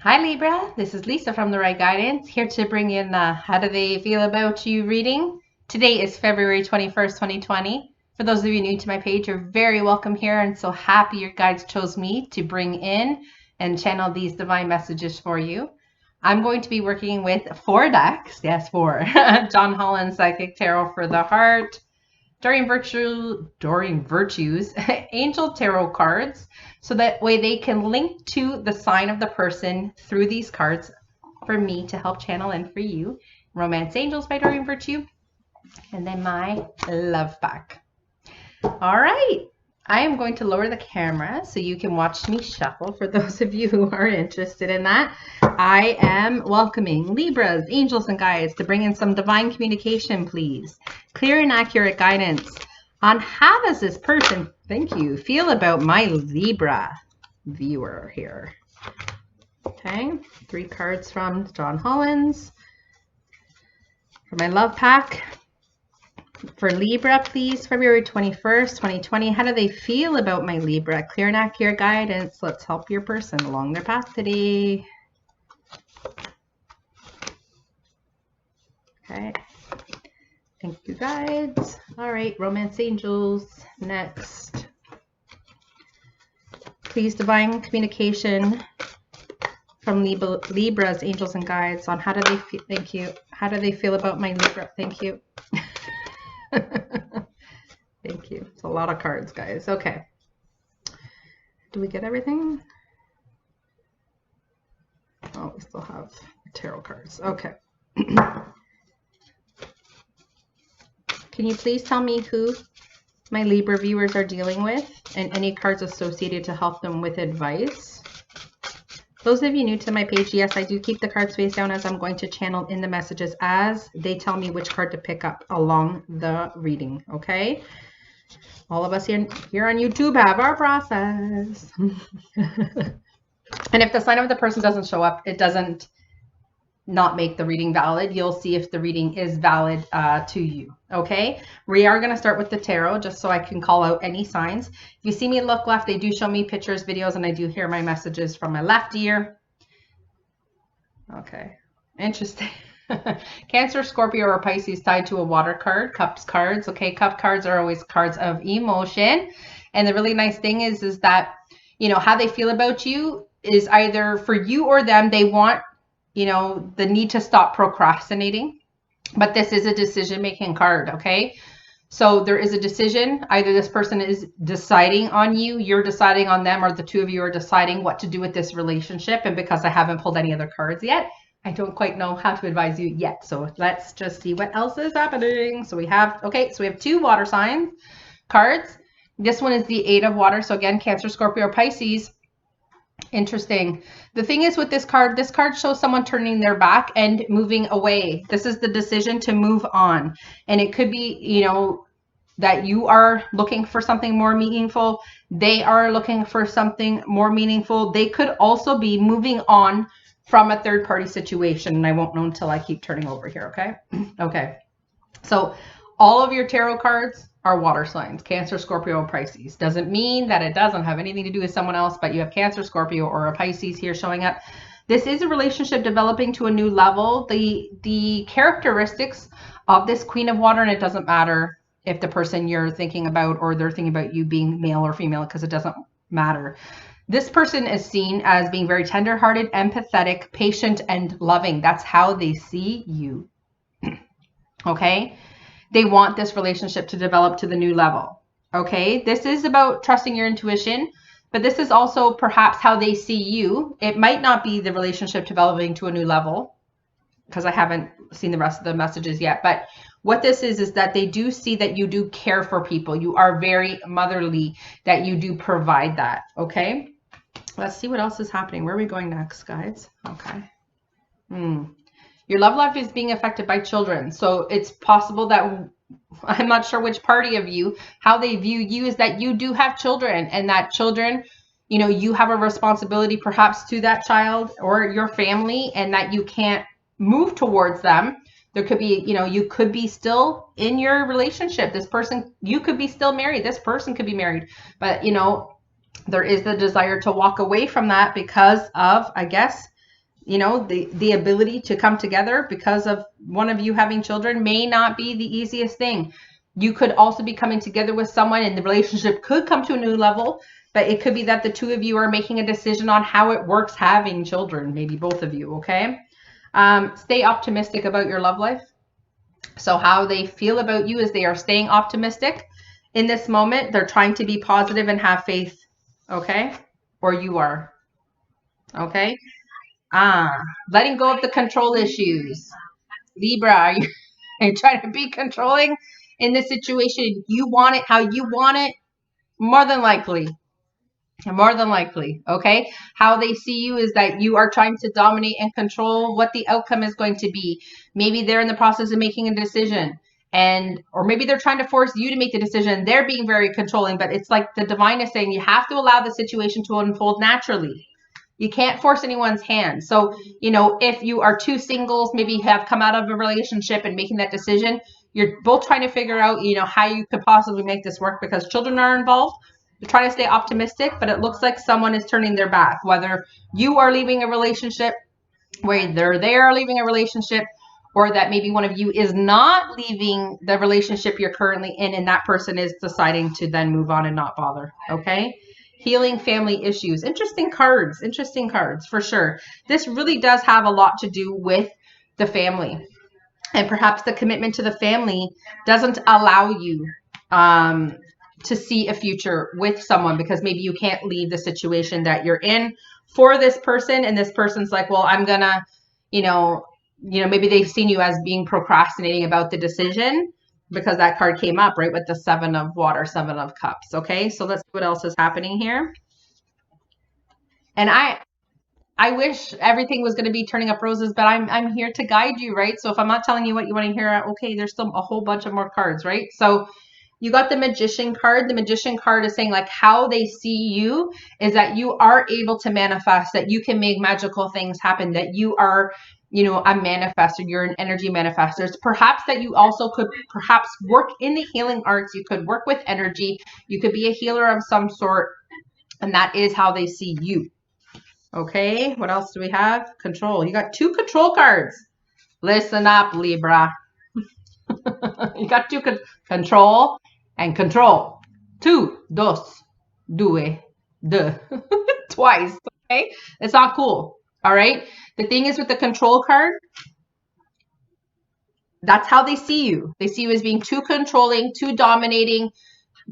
Hi Libra, this is Lisa from The Right Guidance, here to bring in How Do They Feel About You reading. Today is February 21st, 2020. For those of you new to my page, you're very welcome here and so happy your guides chose me to bring in and channel these divine messages for you. I'm going to be working with 4 decks, yes, 4. John Holland's Psychic Tarot for the Heart, During Virtues, Angel Tarot cards, so that way they can link to the sign of the person through these cards for me to help channel in for you. Romance Angels by During Virtue, and then my love pack. All right, I am going to lower the camera so you can watch me shuffle for those of you who are interested in that. I am welcoming Libras, angels, and guides to bring in some divine communication, please. Clear and accurate guidance on how does this person, thank you, feel about my Libra viewer here. Okay, 3 cards from John Holland's for my love pack. For Libra, please, February 21st, 2020. How do they feel about my Libra? Clear and accurate guidance. Let's help your person along their path today. Okay. Thank you, guides. All right, Romance Angels next. Please, divine communication from Libra's angels and guides on how do they feel. Thank you. How do they feel about my Libra? Thank you. Thank you. It's a lot of cards, guys. Okay. Do we get everything? Oh, we still have tarot cards. Okay. Can you please tell me who my Libra viewers are dealing with and any cards associated to help them with advice? Those of you new to my page, yes, I do keep the cards face down as I'm going to channel in the messages as they tell me which card to pick up along the reading, okay? All of us here on YouTube have our process. And if the sign of the person doesn't show up, it doesn't not make the reading valid. You'll see if the reading is valid to you, okay? We are going to start with the tarot just so I can call out any signs. If you see me look left, they do show me pictures, videos, and I do hear my messages from my left ear. Okay, interesting. Cancer, Scorpio, or Pisces tied to a water card. Cups cards. Okay, cup cards are always cards of emotion. And the really nice thing is that, you know, how they feel about you is either for you or them. They want, you know, the need to stop procrastinating. But this is a decision-making card, okay? So there is a decision. Either this person is deciding on you, you're deciding on them, or the two of you are deciding what to do with this relationship. And because I haven't pulled any other cards yet, I don't quite know how to advise you yet. So let's just see what else is happening. So we have, okay, so we have 2 water signs cards. This one is the 8 of water. So again, Cancer, Scorpio, or Pisces. Interesting. The thing is with this card shows someone turning their back and moving away. This is the decision to move on. And it could be, you know, that you are looking for something more meaningful. They are looking for something more meaningful. They could also be moving on from a third-party situation, and I won't know until I keep turning over here, okay? Okay. So all of your tarot cards are water signs, Cancer, Scorpio, or Pisces. Doesn't mean that it doesn't have anything to do with someone else, but you have Cancer, Scorpio, or a Pisces here showing up. This is a relationship developing to a new level. The characteristics of this Queen of Water, and it doesn't matter if the person you're thinking about or they're thinking about you being male or female, because it doesn't matter. This person is seen as being very tender-hearted, empathetic, patient, and loving. That's how they see you. Okay? They want this relationship to develop to the new level. Okay? This is about trusting your intuition, but this is also perhaps how they see you. It might not be the relationship developing to a new level, because I haven't seen the rest of the messages yet, but what this is that they do see that you do care for people. You are very motherly, that you do provide that, okay? Let's see what else is happening. Where are we going next, guys? Okay. Your love life is being affected by children. So it's possible that, I'm not sure which party of you, how they view you is that you do have children, and that children, you know, you have a responsibility perhaps to that child or your family, and that you can't move towards them. There could be, you know, you could be still in your relationship. This person, you could be still married. This person could be married. But, you know, there is the desire to walk away from that because of, I guess, you know, the ability to come together because of one of you having children may not be the easiest thing. You could also be coming together with someone and the relationship could come to a new level, but it could be that the two of you are making a decision on how it works having children, maybe both of you, okay? Stay optimistic about your love life. So how they feel about you is they are staying optimistic in this moment. They're trying to be positive and have faith, okay? Or you are, okay? Letting go of the control issues. Libra, are you trying to be controlling in this situation? You want it how you want it? More than likely. More than likely, okay? How they see you is that you are trying to dominate and control what the outcome is going to be. Maybe they're in the process of making a decision, or maybe they're trying to force you to make the decision. They're being very controlling, but it's like the divine is saying you have to allow the situation to unfold naturally. You can't force anyone's hand. So, you know, if you are two singles, maybe have come out of a relationship and making that decision, you're both trying to figure out, you know, how you could possibly make this work because children are involved. You're trying to stay optimistic, but it looks like someone is turning their back, whether you are leaving a relationship, whether they're leaving a relationship, or that maybe one of you is not leaving the relationship you're currently in and that person is deciding to then move on and not bother, okay? Healing family issues. Interesting cards for sure. This really does have a lot to do with the family. And perhaps the commitment to the family doesn't allow you to see a future with someone because maybe you can't leave the situation that you're in for this person. And this person's like, well, I'm going to, you know, maybe they've seen you as being procrastinating about the decision because that card came up, right, with the 7 of water, 7 of cups. Okay, so let's see what else is happening here. And I wish everything was going to be turning up roses, but I'm here to guide you, right? So if I'm not telling you what you want to hear, okay, there's still a whole bunch of more cards, right? So you got the Magician card. The Magician card is saying like how they see you is that you are able to manifest, that you can make magical things happen, that you are, you know, a manifester. You're an energy manifester. Perhaps that you also could perhaps work in the healing arts. You could work with energy. You could be a healer of some sort. And that is how they see you. Okay, what else do we have? Control. You got 2 control cards. Listen up, Libra. You got 2 control and control. 2, dos, due, de. Twice, okay? It's not cool, all right? The thing is with the control card, that's how they see you. They see you as being too controlling, too dominating,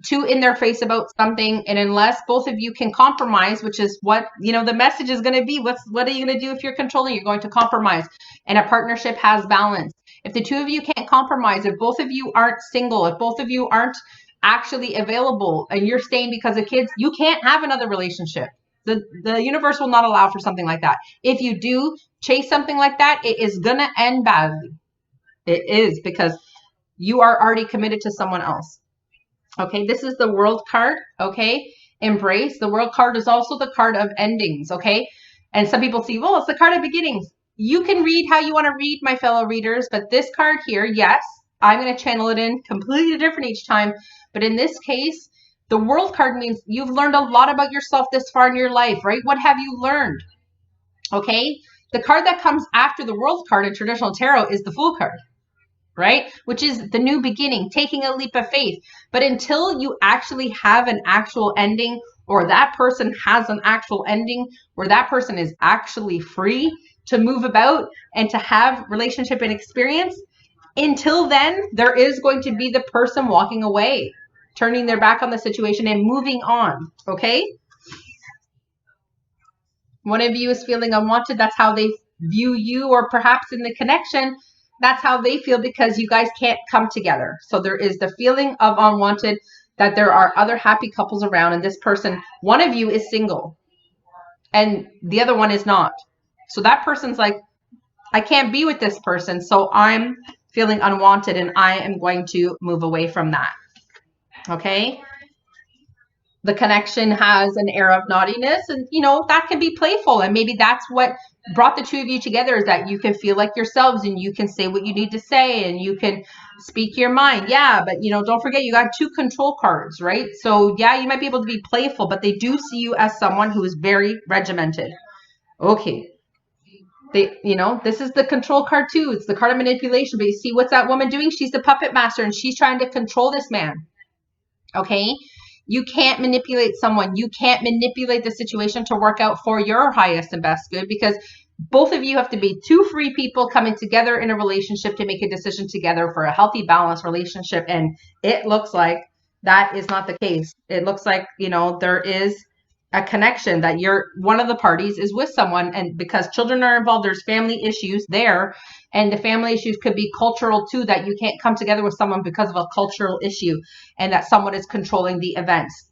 too in their face about something. And unless both of you can compromise, which is what, you know, the message is going to be, what are you going to do if you're controlling? You're going to compromise. And a partnership has balance. If the two of you can't compromise, if both of you aren't single, if both of you aren't actually available and you're staying because of kids, you can't have another relationship. The universe will not allow for something like that. If you do chase something like that, it is going to end badly. It is, because you are already committed to someone else. Okay, this is the World card, okay? Embrace. The World card is also the card of endings, okay? And some people see, well, it's the card of beginnings. You can read how you want to read, my fellow readers, but this card here, yes, I'm going to channel it in completely different each time. But in this case, the World card means you've learned a lot about yourself this far in your life, right? What have you learned? Okay? The card that comes after the World card in traditional tarot is the Fool card, right? Which is the new beginning, taking a leap of faith. But until you actually have an actual ending, or that person has an actual ending, where that person is actually free to move about and to have relationship and experience, until then, there is going to be the person walking away, turning their back on the situation and moving on, okay? One of you is feeling unwanted. That's how they view you, or perhaps in the connection, that's how they feel because you guys can't come together. So there is the feeling of unwanted, that there are other happy couples around, and this person, one of you is single and the other one is not. So that person's like, I can't be with this person, so I'm feeling unwanted and I am going to move away from that. Okay? The connection has an air of naughtiness, and you know, that can be playful, and maybe that's what brought the two of you together, is that you can feel like yourselves and you can say what you need to say and you can speak your mind. Yeah, but you know, don't forget you got 2 control cards, right? So yeah, you might be able to be playful, but they do see you as someone who is very regimented. Okay, This is the control card too. It's the card of manipulation. But you see, what's that woman doing? She's the puppet master, and she's trying to control this man. Okay? You can't manipulate someone. You can't manipulate the situation to work out for your highest and best good, because both of you have to be two free people coming together in a relationship to make a decision together for a healthy, balanced relationship. And it looks like that is not the case. It looks like, there is a connection that one of the parties is with someone, and because children are involved, there's family issues there, and the family issues could be cultural too, that you can't come together with someone because of a cultural issue, and that someone is controlling the events.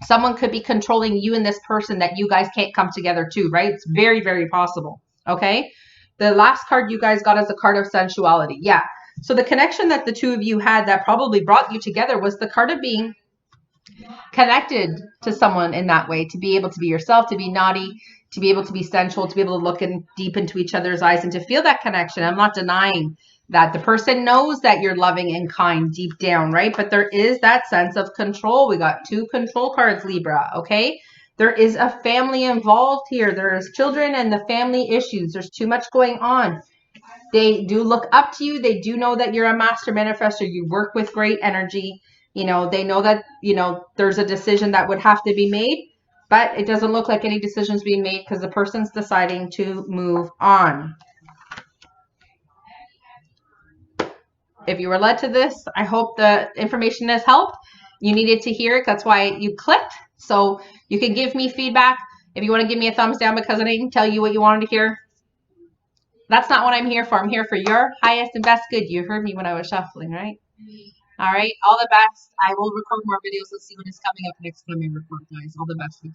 Someone could be controlling you and this person, that you guys can't come together too, right? It's very, very possible. Okay. The last card you guys got is a card of sensuality. Yeah. So the connection that the two of you had that probably brought you together was the card of being connected to someone in that way, to be able to be yourself, to be naughty, to be able to be sensual, to be able to look deep into each other's eyes and to feel that connection. I'm not denying that the person knows that you're loving and kind deep down, right? But there is that sense of control. We got two control cards, Libra, okay? There is a family involved here. There's children and the family issues. There's too much going on. They do look up to you. They do know that you're a master manifestor. You work with great energy. They know that, there's a decision that would have to be made, but it doesn't look like any decisions being made because the person's deciding to move on. If you were led to this, I hope the information has helped. You needed to hear it. That's why you clicked. So you can give me feedback. If you want to give me a thumbs down because I didn't tell you what you wanted to hear, that's not what I'm here for. I'm here for your highest and best good. You heard me when I was shuffling, right? All right. All the best. I will record more videos. Let's see what is coming up next time I record, guys. All the best.